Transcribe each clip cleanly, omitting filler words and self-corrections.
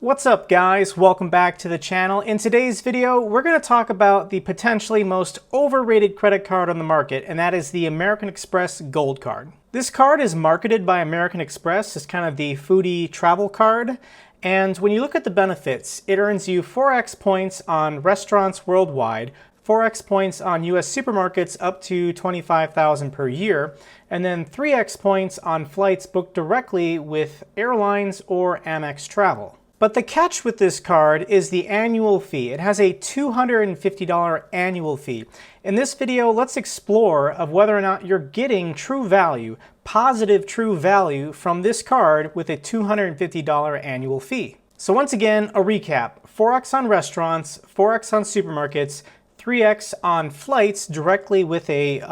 What's up guys, welcome back to the channel. In today's video, we're going to talk about the potentially most overrated credit card on the market, and that is the American Express Gold Card. This card is marketed by American Express as kind of the foodie travel card, and when you look at the benefits, it earns you 4x points on restaurants worldwide, 4x points on US supermarkets up to $25,000 per year, and then 3x points on flights booked directly with airlines or AmEx travel. But the catch with this card is the annual fee. It has a $250 annual fee. In this video, let's explore of whether or not you're getting true value, positive true value from this card with a $250 annual fee. So once again, a recap: 4x on restaurants, 4x on supermarkets, 3x on flights directly with an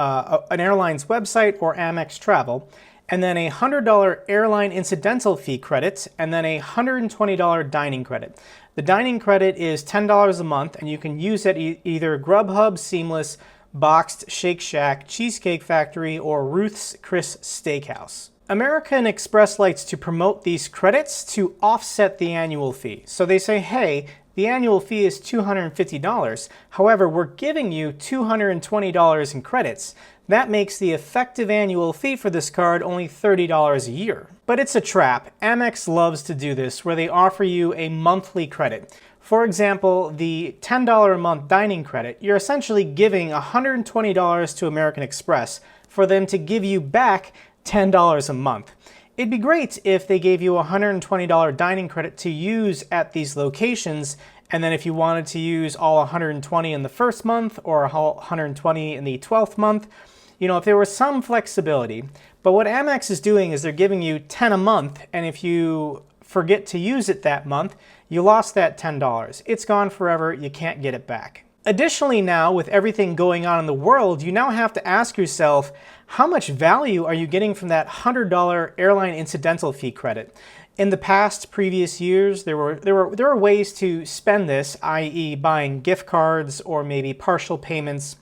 airline's website or AmEx travel, and then a $100 airline incidental fee credit, and then a $120 dining credit. The dining credit is $10 a month, and you can use it either Grubhub, Seamless, Boxed, Shake Shack, Cheesecake Factory, or Ruth's Chris Steakhouse. American Express likes to promote these credits to offset the annual fee. So they say, hey, the annual fee is $250. However, we're giving you $220 in credits. That makes the effective annual fee for this card only $30 a year. But it's a trap. Amex loves to do this, where they offer you a monthly credit. For example, the $10 a month dining credit, you're essentially giving $120 to American Express for them to give you back $10 a month. It'd be great if they gave you a $120 dining credit to use at these locations, and then if you wanted to use all 120 in the first month or 120 in the 12th month, if there was some flexibility. But what Amex is doing is they're giving you 10 a month, and if you forget to use it that month, you lost that $10. It's gone forever, you can't get it back. Additionally now, with everything going on in the world, you now have to ask yourself, how much value are you getting from that $100 airline incidental fee credit? In the previous years, there were ways to spend this, i.e. buying gift cards or maybe partial payments.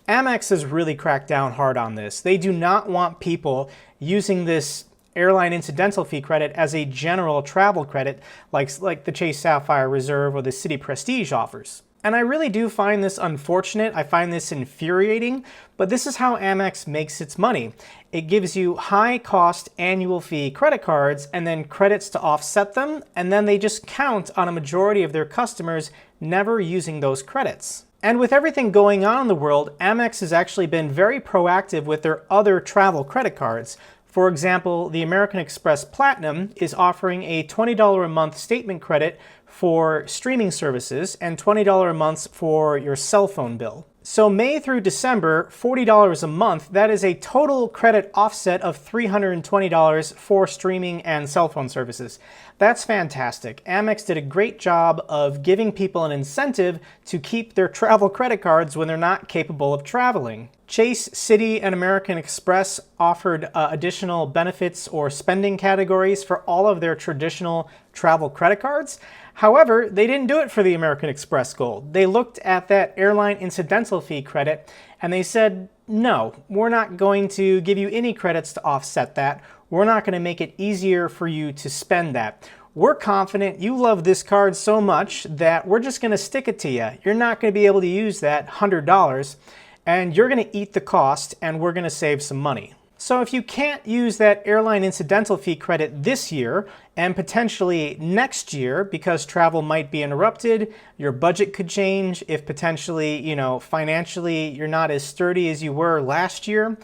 Amex has really cracked down hard on this. They do not want people using this airline incidental fee credit as a general travel credit like the Chase Sapphire Reserve or the Citi Prestige offers. And I really do find this unfortunate. I find this infuriating, but this is how Amex makes its money. It gives you high cost annual fee credit cards and then credits to offset them, and then they just count on a majority of their customers never using those credits. And with everything going on in the world, Amex has actually been very proactive with their other travel credit cards. For example, the American Express Platinum is offering a $20 a month statement credit for streaming services and $20 a month for your cell phone bill. So May through December, $40 a month, that is a total credit offset of $320 for streaming and cell phone services. That's fantastic. Amex did a great job of giving people an incentive to keep their travel credit cards when they're not capable of traveling. Chase, Citi, and American Express offered additional benefits or spending categories for all of their traditional travel credit cards. However, they didn't do it for the American Express Gold. They looked at that airline incidental fee credit and they said, no, we're not going to give you any credits to offset that. We're not going to make it easier for you to spend that. We're confident you love this card so much that we're just going to stick it to you. You're not going to be able to use that $100, and you're going to eat the cost, and we're going to save some money. So if you can't use that airline incidental fee credit this year and potentially next year because travel might be interrupted, your budget could change, if potentially, financially you're not as sturdy as you were last year.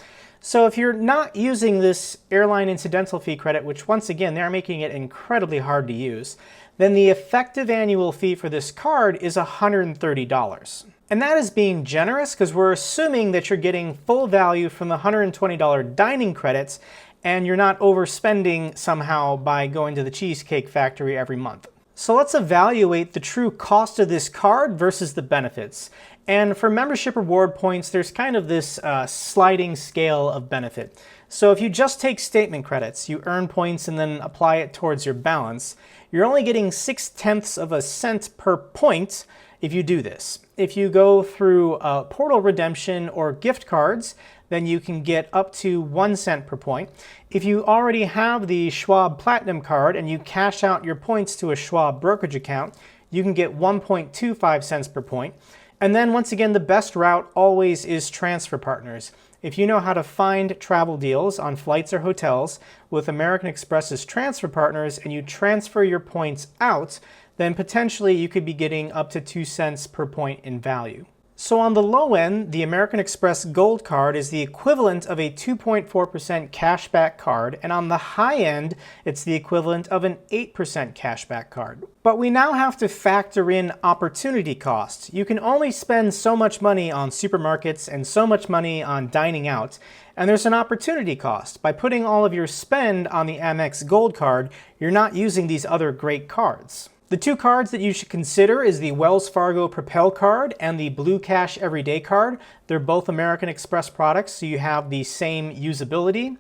So if you're not using this airline incidental fee credit, which once again, they're making it incredibly hard to use, then the effective annual fee for this card is $130. And that is being generous because we're assuming that you're getting full value from the $120 dining credits and you're not overspending somehow by going to the Cheesecake Factory every month. So let's evaluate the true cost of this card versus the benefits. And for membership reward points, there's kind of this sliding scale of benefit. So if you just take statement credits, you earn points and then apply it towards your balance, you're only getting 0.6 of a cent per point if you do this. If you go through portal redemption or gift cards, then you can get up to 1 cent per point. If you already have the Schwab Platinum card and you cash out your points to a Schwab brokerage account, you can get 1.25 cents per point. And then once again, the best route always is transfer partners. If you know how to find travel deals on flights or hotels with American Express's transfer partners and you transfer your points out, then potentially you could be getting up to 2 cents per point in value. So on the low end, the American Express Gold Card is the equivalent of a 2.4% cashback card, and on the high end, it's the equivalent of an 8% cashback card. But we now have to factor in opportunity costs. You can only spend so much money on supermarkets and so much money on dining out, and there's an opportunity cost. By putting all of your spend on the AmEx Gold Card, you're not using these other great cards. The two cards that you should consider is the Wells Fargo Propel card and the Blue Cash Everyday card. They're both American Express products, so you have the same usability.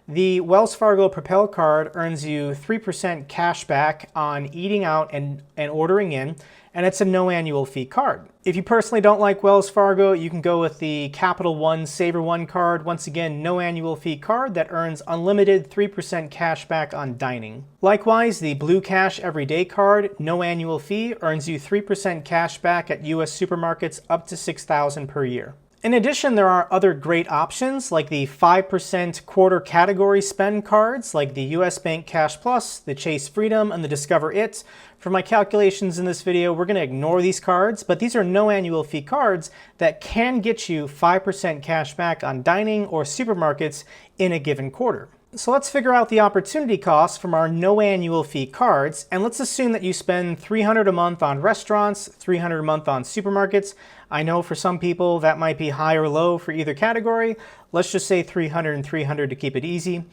The Wells Fargo Propel card earns you 3% cash back on eating out and ordering in, and it's a no annual fee card. If you personally don't like Wells Fargo, you can go with the Capital One Saver One card. Once again, no annual fee card that earns unlimited 3% cash back on dining. Likewise, the Blue Cash Everyday card, no annual fee, earns you 3% cash back at US supermarkets up to $6,000 per year. In addition, there are other great options like the 5% quarter category spend cards like the US Bank Cash Plus, the Chase Freedom, and the Discover It. For my calculations in this video, we're going to ignore these cards, but these are no annual fee cards that can get you 5% cash back on dining or supermarkets in a given quarter. So let's figure out the opportunity costs from our no annual fee cards, and let's assume that you spend $300 a month on restaurants, $300 a month on supermarkets. I know for some people that might be high or low for either category. Let's just say 300 and 300 to keep it easy.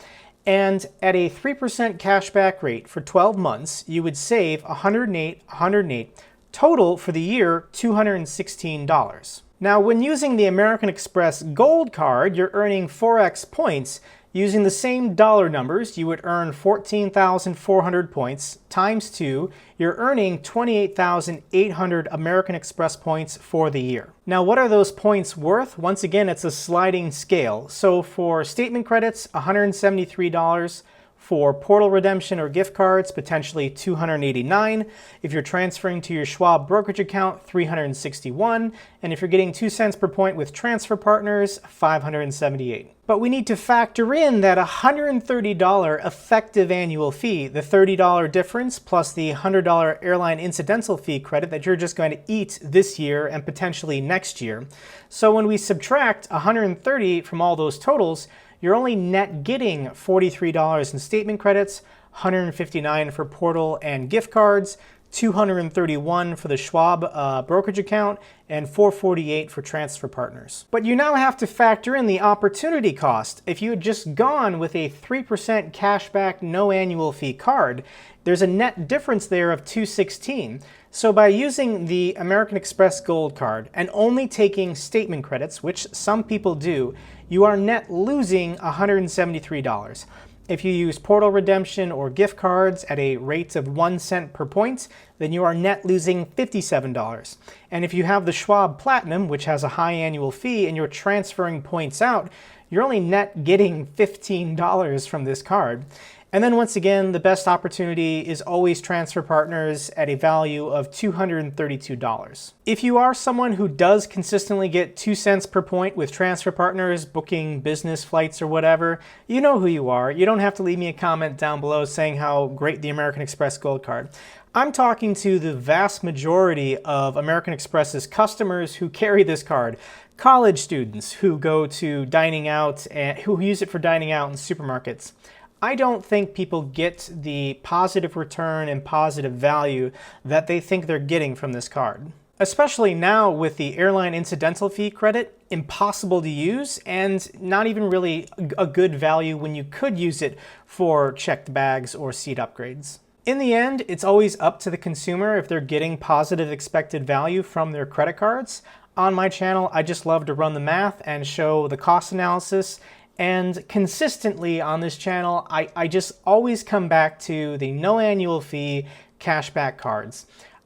And at a 3% cashback rate for 12 months, you would save $108, total for the year $216. Now, when using the American Express Gold Card, you're earning 4x points. Using the same dollar numbers, you would earn 14,400 points times 2. You're earning 28,800 American Express points for the year. Now, what are those points worth? Once again, it's a sliding scale. So for statement credits, $173. For portal redemption or gift cards, potentially $289. If you're transferring to your Schwab brokerage account, $361. And if you're getting 2 cents per point with transfer partners, $578. But we need to factor in that $130 effective annual fee, the $30 difference plus the $100 airline incidental fee credit that you're just going to eat this year and potentially next year. So when we subtract $130 from all those totals, you're only net getting $43 in statement credits, $159 for portal and gift cards, $231 for the Schwab brokerage account, and $448 for transfer partners. But you now have to factor in the opportunity cost. If you had just gone with a 3% cashback no annual fee card, there's a net difference there of $216. So by using the American Express Gold Card and only taking statement credits, which some people do, you are net losing $173. If you use portal redemption or gift cards at a rate of 1 cent per point, then you are net losing $57. And if you have the Schwab Platinum, which has a high annual fee, and you're transferring points out, you're only net getting $15 from this card. And then once again, the best opportunity is always transfer partners at a value of $232. If you are someone who does consistently get 2 cents per point with transfer partners, booking business flights or whatever, you know who you are. You don't have to leave me a comment down below saying how great the American Express Gold Card. I'm talking to the vast majority of American Express's customers who carry this card. College students who go to dining out and who use it for dining out in supermarkets. I don't think people get the positive return and positive value that they think they're getting from this card. Especially now with the airline incidental fee credit, impossible to use and not even really a good value when you could use it for checked bags or seat upgrades. In the end, it's always up to the consumer if they're getting positive expected value from their credit cards. On my channel, I just love to run the math and show the cost analysis. And consistently on this channel, I just always come back to the no annual fee cashback cards.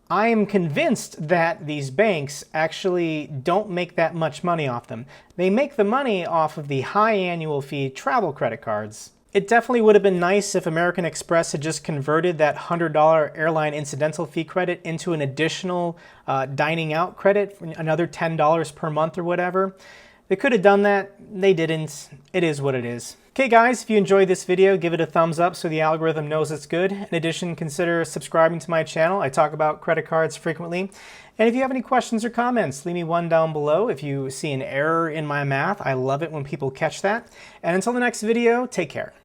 I am convinced that these banks actually don't make that much money off them. They make the money off of the high annual fee travel credit cards. It definitely would have been nice if American Express had just converted that $100 airline incidental fee credit into an additional dining out credit, for another $10 per month or whatever. They could have done that. They didn't. It is what it is. Okay guys, if you enjoyed this video, give it a thumbs up so the algorithm knows it's good. In addition, consider subscribing to my channel. I talk about credit cards frequently. And if you have any questions or comments, leave me one down below. If you see an error in my math, I love it when people catch that. And until the next video, take care.